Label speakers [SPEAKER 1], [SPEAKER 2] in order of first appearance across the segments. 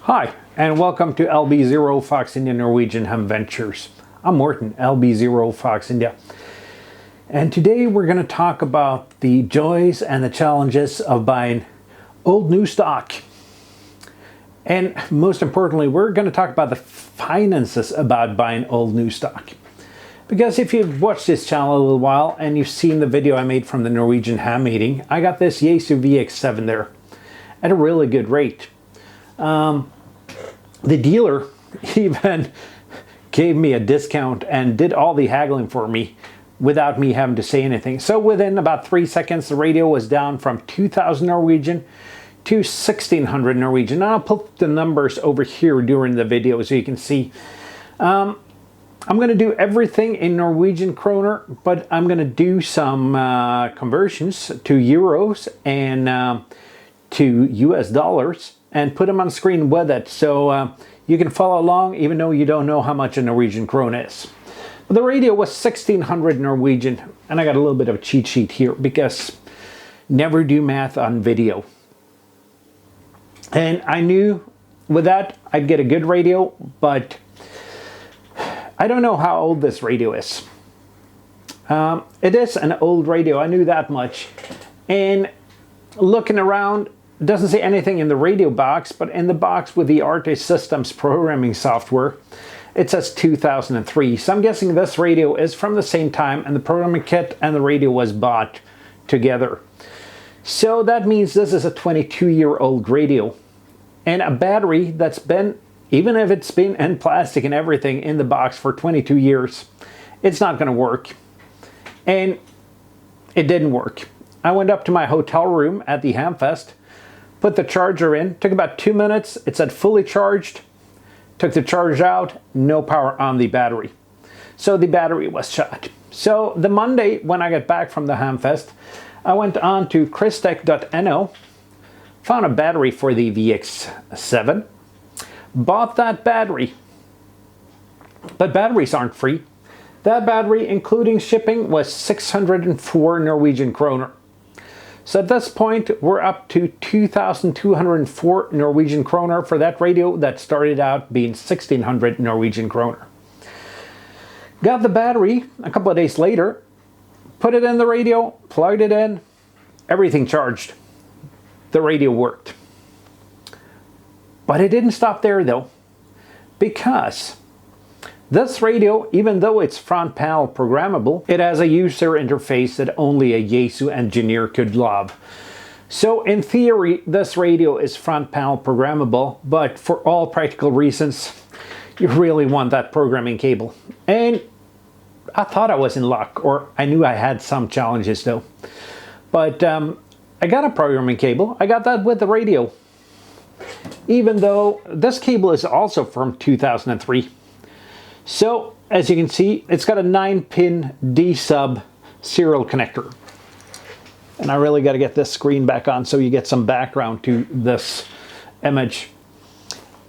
[SPEAKER 1] Hi, and welcome to LB0 Fox India Norwegian Ham Ventures. I'm Morten, LB0 Fox India. And today we're going to talk about the joys and the challenges of buying old new stock. And most importantly, we're going to talk about the finances about buying old new stock. Because if you've watched this channel a little while and you've seen the video I made from the Norwegian ham meeting, I got this Yaesu VX-7 there at a really good rate. The dealer even gave me a discount and did all the haggling for me without me having to say anything. So within about 3 seconds, the radio was down from 2,000 Norwegian to 1,600 Norwegian. I'll put the numbers over here during the video so you can see. I'm going to do everything in Norwegian kroner, but I'm going to do some conversions to euros and to US dollars and put them on screen with it, so you can follow along even though you don't know how much a Norwegian krone is. But the radio was 1,600 Norwegian, and I got a little bit of a cheat sheet here because never do math on video. And I knew with that I'd get a good radio, but I don't know how old this radio is. It is an old radio, I knew that much. And looking around, it doesn't say anything in the radio box, but in the box with the RT Systems programming software, it says 2003. So I'm guessing this radio is from the same time, and the programming kit and the radio was bought together. So that means this is a 22-year-old radio. And a battery that's been, even if it's been in plastic and everything in the box for 22 years, it's not going to work. And it didn't work. I went up to my hotel room at the hamfest, put the charger in, took about 2 minutes, it said fully charged, took the charge out, no power on the battery. So the battery was shot. So the Monday when I got back from the hamfest, I went on to christech.no, found a battery for the VX7, bought that battery, but batteries aren't free. That battery, including shipping, was 604 Norwegian kroner. So at this point, we're up to 2,204 Norwegian kroner for that radio that started out being 1,600 Norwegian kroner. Got the battery a couple of days later, put it in the radio, plugged it in, everything charged. The radio worked. But it didn't stop there though, because this radio, even though it's front panel programmable, it has a user interface that only a Yaesu engineer could love. So in theory, this radio is front panel programmable, but for all practical reasons, you really want that programming cable. And I thought I was in luck, or I knew I had some challenges though. But I got a programming cable. I got that with the radio. Even though this cable is also from 2003. So, as you can see, it's got a 9-pin D-sub serial connector. And I really got to get this screen back on so you get some background to this image.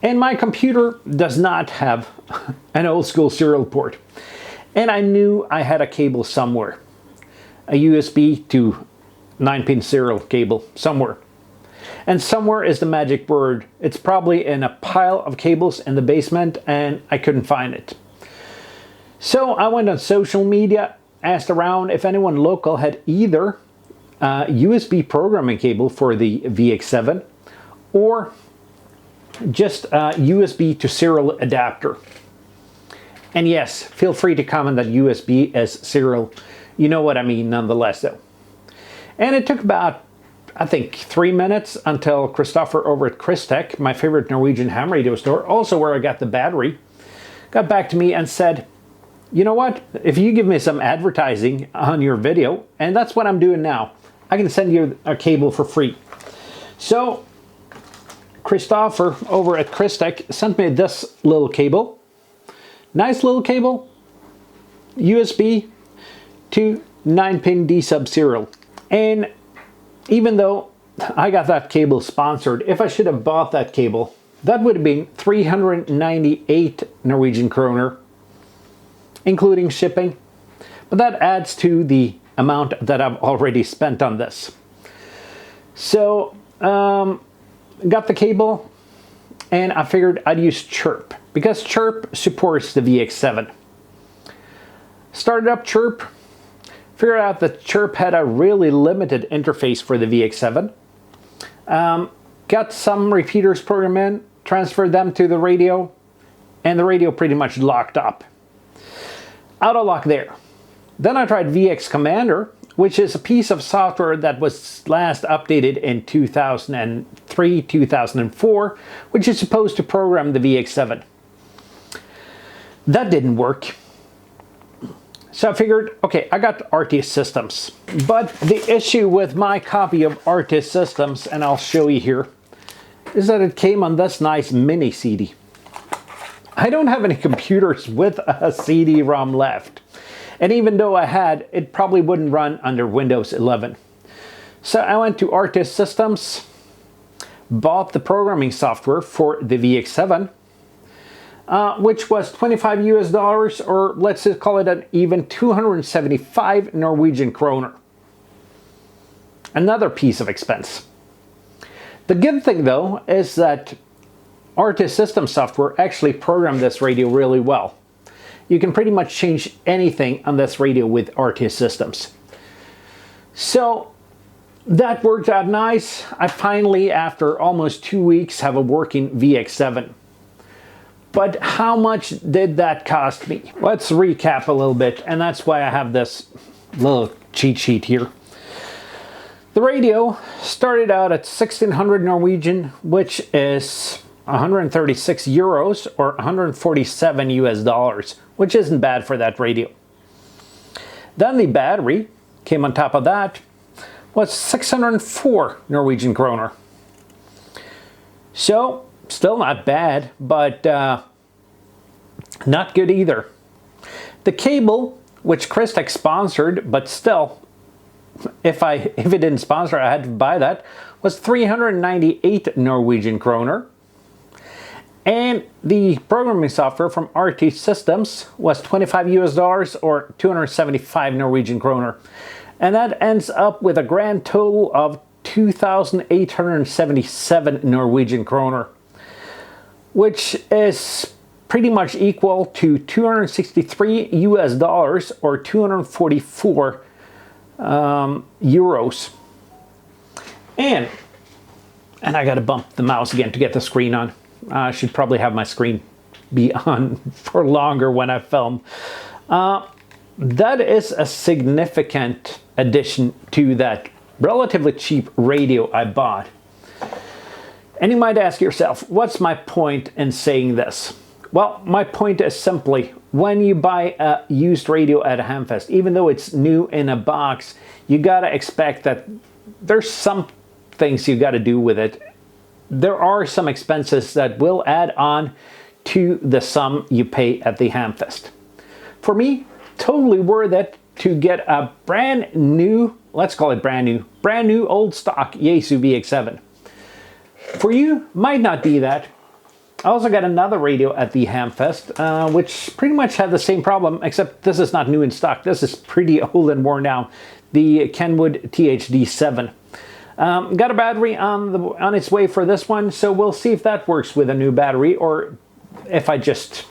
[SPEAKER 1] And my computer does not have an old school serial port. And I knew I had a cable somewhere. A USB to 9-pin serial cable somewhere. And somewhere is the magic word. It's probably in a pile of cables in the basement and I couldn't find it. So I went on social media, asked around if anyone local had either a USB programming cable for the VX7 or just a USB to serial adapter. And yes, feel free to comment that USB is serial. You know what I mean nonetheless though. And it took about, I think, 3 minutes until Christopher over at Christech, my favorite Norwegian ham radio store, also where I got the battery, got back to me and said, you know what, if you give me some advertising on your video, and that's what I'm doing now, I can send you a cable for free. So Christopher over at Christech sent me this little cable. Nice little cable, USB to 9-pin D-sub serial. And even though I got that cable sponsored, if I should have bought that cable, that would have been 398 Norwegian kroner, including shipping. But that adds to the amount that I've already spent on this. So, got the cable, and I figured I'd use Chirp because Chirp supports the VX7. Started up Chirp, figured out that Chirp had a really limited interface for the VX7. Got some repeaters programmed in, transferred them to the radio, and the radio pretty much locked up. Out of luck there. Then I tried VX Commander, which is a piece of software that was last updated in 2003, 2004, which is supposed to program the VX7. That didn't work. So I figured, okay, I got Artist Systems. But the issue with my copy of Artist Systems, and I'll show you here, is that it came on this nice mini CD. I don't have any computers with a CD-ROM left. And even though I had, it probably wouldn't run under Windows 11. So I went to Artist Systems, bought the programming software for the VX7, which was 25 US dollars, or let's just call it an even 275 Norwegian kroner. Another piece of expense. The good thing though is that Artist Systems software actually programmed this radio really well. You can pretty much change anything on this radio with Artist Systems. So that worked out nice. I finally, after almost 2 weeks, have a working VX7. But how much did that cost me? Let's recap a little bit, and that's why I have this little cheat sheet here. The radio started out at 1600 Norwegian, which is 136 euros or 147 US dollars, which isn't bad for that radio. Then the battery came on top of that, was 604 Norwegian kroner. So, still not bad, but not good either. The cable, which christech sponsored, but still, if it didn't sponsor, I had to buy that, was 398 Norwegian kroner. And the programming software from Artist Systems was 25 US dollars or 275 Norwegian kroner. And that ends up with a grand total of 2,877 Norwegian kroner, which is pretty much equal to 263 US dollars or 244 euros. And I gotta bump the mouse again to get the screen on. I should probably have my screen be on for longer when I film. That is a significant addition to that relatively cheap radio I bought. And you might ask yourself, what's my point in saying this? Well, my point is simply, when you buy a used radio at a hamfest, even though it's new in a box, you gotta expect that there's some things you gotta do with it. There are some expenses that will add on to the sum you pay at the hamfest. For me, totally worth it to get a brand new, let's call it brand new old stock Yaesu VX7. For you, might not be that. I also got another radio at the hamfest, which pretty much had the same problem, except this is not new in stock. This is pretty old and worn out. The Kenwood THD7. Got a battery on its way for this one, so we'll see if that works with a new battery or if I just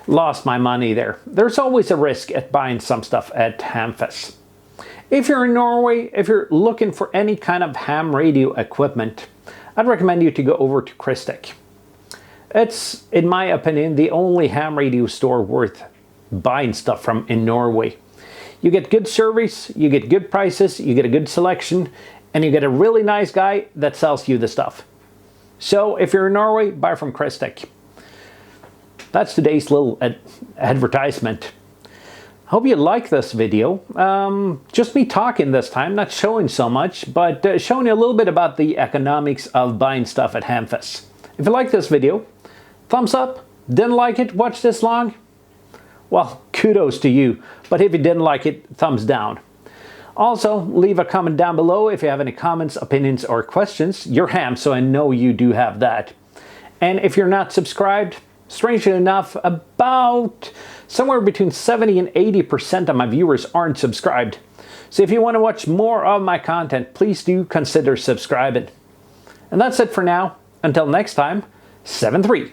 [SPEAKER 1] lost my money there. There's always a risk at buying some stuff at hamfest. If you're in Norway, if you're looking for any kind of ham radio equipment, I'd recommend you to go over to christech. It's, in my opinion, the only ham radio store worth buying stuff from in Norway. You get good service, you get good prices, you get a good selection, and you get a really nice guy that sells you the stuff. So if you're in Norway, buy from christech. That's today's little advertisement. Hope you like this video. Just me talking this time, not showing so much, but showing you a little bit about the economics of buying stuff at hamfest. If you like this video, thumbs up. Didn't like it, watch this long? Well, kudos to you. But if you didn't like it, thumbs down. Also, leave a comment down below if you have any comments, opinions, or questions. You're ham, so I know you do have that. And if you're not subscribed, strangely enough, about somewhere between 70 and 80% of my viewers aren't subscribed. So if you want to watch more of my content, please do consider subscribing. And that's it for now. Until next time, VX-7R.